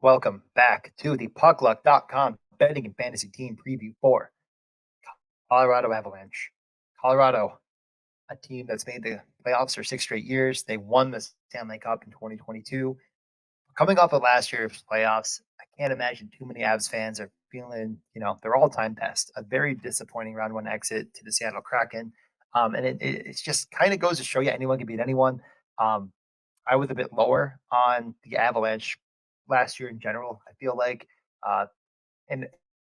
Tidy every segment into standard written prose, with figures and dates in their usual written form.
Welcome back to the PuckLuck.com betting and fantasy team preview for Colorado Avalanche. Colorado, a team that's made the playoffs for 6 straight years. They won the Stanley Cup in 2022. Coming off of last year's playoffs, I can't imagine too many Avs fans are feeling, their all-time best. A very disappointing round one exit to the Seattle Kraken. And it's just kind of goes to show you anyone can beat anyone. Um, I was a bit lower on the Avalanche last year in general. I feel like, uh, and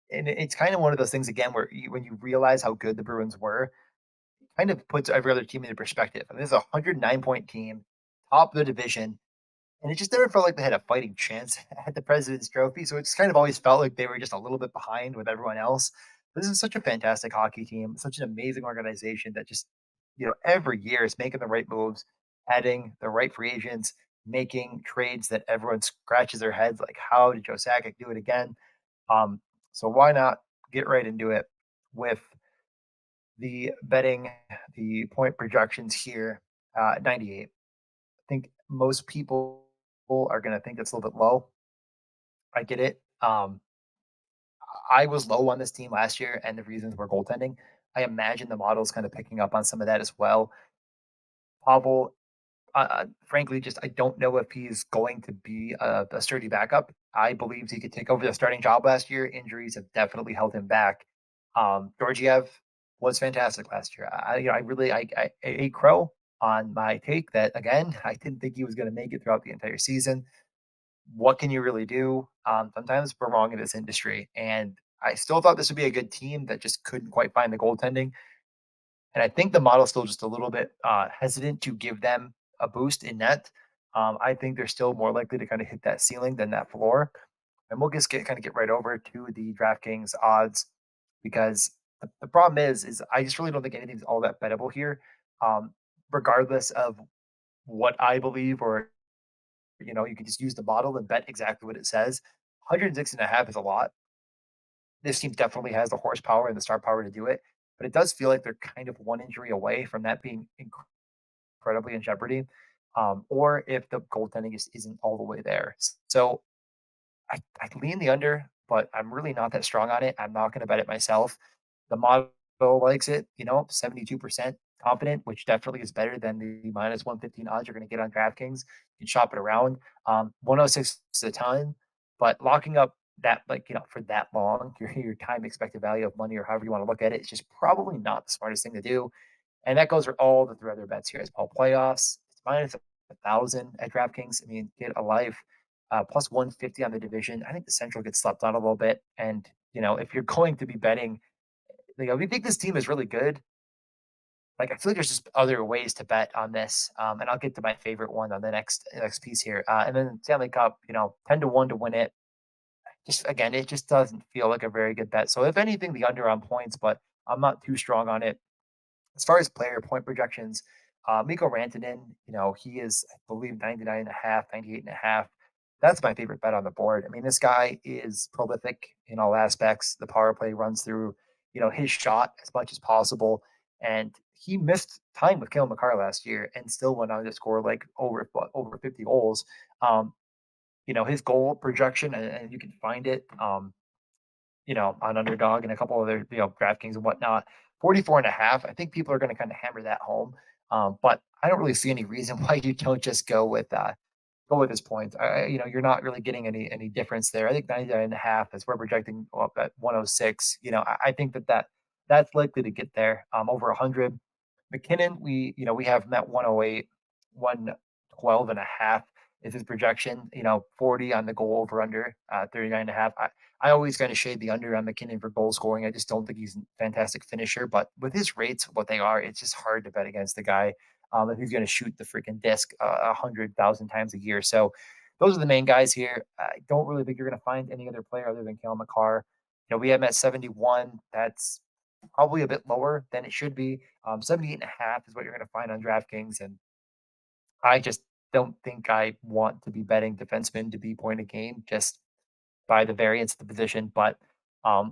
and it's kind of one of those things again where when you realize how good the Bruins were, it kind of puts every other team into perspective. I mean, this is a 109-point team, top of the division, and it just never felt like they had a fighting chance at the President's Trophy. So it just kind of always felt like they were just a little bit behind with everyone else. This is such a fantastic hockey team, such an amazing organization that just, every year is making the right moves, adding the right free agents, making trades that everyone scratches their heads like, how did Joe Sakic do it again? Um, so why not get right into it with the betting, the point projections here, 98. I think most people are going to think it's a little bit low. I get it. I was low on this team last year, and the reasons were goaltending. I imagine the model's kind of picking up on some of that as well. Pavel, frankly, just I don't know if he's going to be a sturdy backup. I believed he could take over the starting job last year. Injuries have definitely held him back. Georgiev was fantastic last year. I really I ate crow on my take that again. I didn't think he was going to make it throughout the entire season. What can you really do? Sometimes we're wrong in this industry, and I still thought this would be a good team that just couldn't quite find the goaltending. And I think the model's still just a little bit hesitant to give them a boost in net. I think they're still more likely to kind of hit that ceiling than that floor. And we'll just get right over to the DraftKings odds because the problem is I just really don't think anything's all that bettable here, um, regardless of what I believe or you can just use the model and bet exactly what it says. 106.5 is a lot. This team definitely has the horsepower and the star power to do it, but it does feel like they're kind of one injury away from that being incredibly in jeopardy, or if the goaltending just isn't all the way there. So I lean the under, but I'm really not that strong on it. I'm not going to bet it myself. The model likes it, 72% confident, which definitely is better than the minus 115 odds you're going to get on DraftKings. You can shop it around. 106 is a ton, but locking up that, for that long, your time expected value of money or however you want to look at it, it's just probably not the smartest thing to do. And that goes for all the three other bets here as well. Playoffs, it's minus 1,000 at DraftKings. I mean, get a life. Plus 150 on the division. I think the Central gets slept on a little bit. And, if you're going to be betting, if you think this team is really good, I feel like there's just other ways to bet on this. And I'll get to my favorite one on the next piece here. And then Stanley Cup, 10-1 to win it. Just again, it just doesn't feel like a very good bet. So if anything, the under on points, but I'm not too strong on it. As far as player point projections, Mikko Rantanen, he is, I believe, 99.5, 98.5. That's my favorite bet on the board. I mean, this guy is prolific in all aspects. The power play runs through, his shot as much as possible. And he missed time with Kale McCarr last year and still went on to score like over 50 goals. Um, his goal projection, and you can find it. On Underdog and a couple other, DraftKings and whatnot. 44.5. I think people are going to kind of hammer that home. But I don't really see any reason why you don't just go with this point. You're not really getting any difference there. I think 99.5 is we're projecting up at 106. I think that's likely to get there. Over 100. McKinnon, we have him at 108, 112.5 is his projection. 40 on the goal over under, 39.5. I always kind of shade the under on McKinnon for goal scoring. I just don't think he's a fantastic finisher, but with his rates, what they are, it's just hard to bet against the guy if he's going to shoot the freaking disc 100,000 times a year. So those are the main guys here. I don't really think you're going to find any other player other than Kale McCarr. We have him at 71. That's probably a bit lower than it should be. 78.5 is what you're going to find on DraftKings. And I just don't think I want to be betting defensemen to be point a game just by the variance of the position. But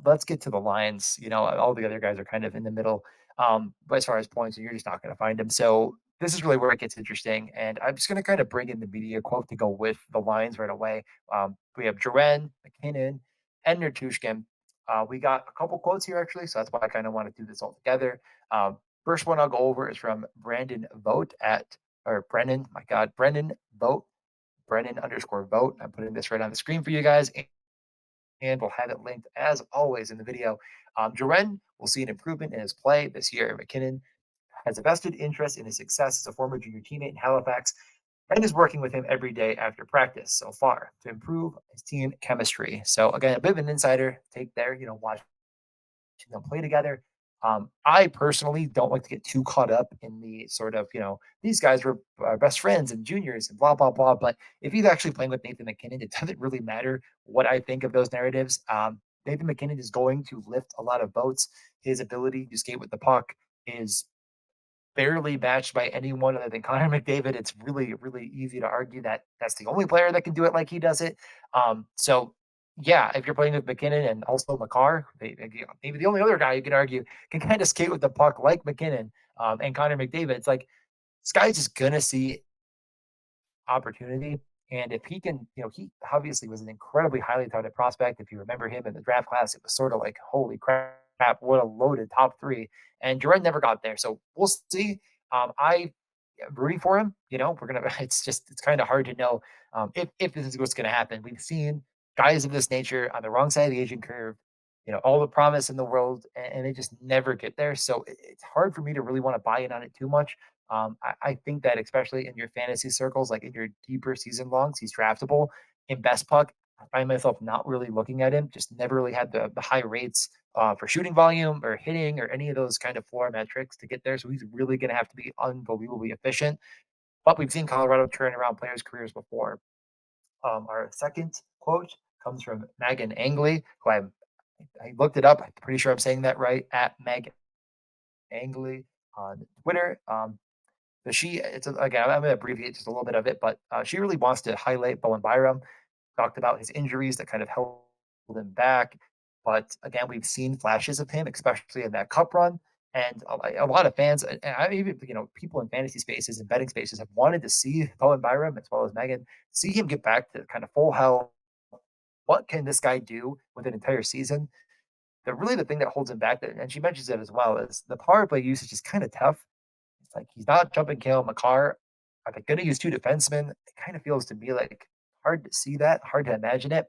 let's get to the lines. All the other guys are kind of in the middle. But as far as points, you're just not going to find them. So this is really where it gets interesting. And I'm just going to kind of bring in the media quote to go with the lines right away. We have Duran, McKinnon, and Nertushkin. We got a couple quotes here actually, so that's why I kind of want to do this all together. Um, First one I'll go over is from Brandon Vogt at, or Brennan, my God, Brennan Vogt, Brennan underscore Vogt. I'm putting this right on the screen for you guys, and we'll have it linked as always in the video. Duran will see an improvement in his play this year. McKinnon has a vested interest in his success as a former junior teammate in Halifax and is working with him every day after practice so far to improve his team chemistry. So again, a bit of an insider take there, watching them play together. I personally don't like to get too caught up in the sort of, these guys were best friends and juniors and blah, blah, blah. But if he's actually playing with Nathan McKinnon, it doesn't really matter what I think of those narratives. Nathan McKinnon is going to lift a lot of boats. His ability to skate with the puck is barely matched by anyone other than Connor McDavid. It's really, really easy to argue that that's the only player that can do it like he does it. So, yeah, if you're playing with McKinnon and also McCarr, maybe the only other guy you can argue can kind of skate with the puck like McKinnon and Connor McDavid. It's like Sky's just gonna see opportunity. And if he can, he obviously was an incredibly highly touted prospect. If you remember him in the draft class, it was sort of like, holy crap, what a loaded top three. And Duran never got there. So we'll see. I am rooting for him. We're gonna. It's kind of hard to know if this is what's gonna happen. We've seen guys of this nature on the wrong side of the aging curve. All the promise in the world, and they just never get there. So it's hard for me to really want to buy in on it too much. I think that especially in your fantasy circles, like in your deeper season longs, he's draftable. In best puck, I find myself not really looking at him. Just never really had the high rates for shooting volume or hitting or any of those kind of floor metrics to get there. So he's really going to have to be unbelievably efficient. But we've seen Colorado turn around players' careers before. Our second quote comes from Megan Angley, who I looked it up. I'm pretty sure I'm saying that right, at Meg Angley on Twitter. But again, I'm going to abbreviate just a little bit of it, but she really wants to highlight Bowen Byram. Talked about his injuries that kind of held him back. But again, we've seen flashes of him, especially in that cup run. And a lot of fans, and even people in fantasy spaces and betting spaces have wanted to see Bowen Byram as well as Megan, see him get back to kind of full health. What can this guy do with an entire season? The thing that holds him back, and she mentions it as well, is the power play usage is kind of tough. It's like he's not jumping Kale McCarr. Are they going to use two defensemen? It kind of feels to me like hard to see that, hard to imagine it.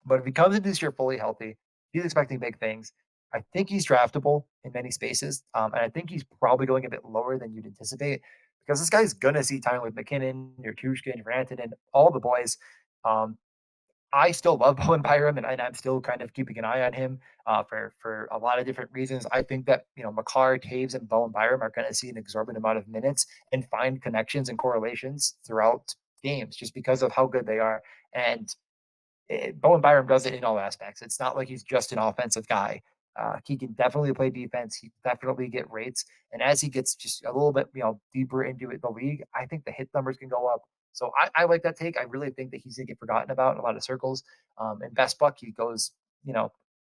But if he comes into this year fully healthy, he's expecting big things. I think he's draftable in many spaces, and I think he's probably going a bit lower than you'd anticipate because this guy's going to see time with McKinnon, Yertushkin, Rantanen, all the boys. Um, I still love Bowen Byram, and I'm still kind of keeping an eye on him for a lot of different reasons. I think that McCarr, Taves, and Bowen Byram are going to see an exorbitant amount of minutes and find connections and correlations throughout games just because of how good they are. And Bowen Byram does it in all aspects. It's not like he's just an offensive guy. He can definitely play defense. He can definitely get rates. And as he gets just a little bit, deeper into the league, I think the hit numbers can go up. So I like that take. I really think that he's gonna get forgotten about in a lot of circles. In best buck, he goes,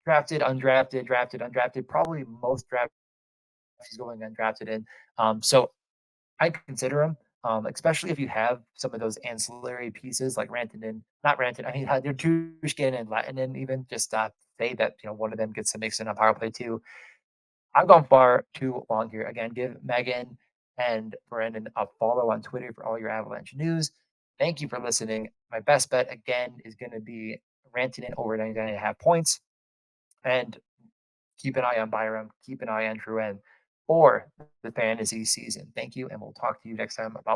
drafted, undrafted, drafted, undrafted. Probably most drafts he's going undrafted in. So I consider him, especially if you have some of those ancillary pieces like Rantanen, not Rantanen. I mean, they're Tushkin and Latinen even just say that one of them gets to mix in a power play too. I've gone far too long here. Again, give Megan and Brandon a follow on Twitter for all your Avalanche news. Thank you for listening. My best bet again is going to be Rantanen over 99.5 points, and keep an eye on Byram. Keep an eye on Drouin for the fantasy season. Thank you, and we'll talk to you next time about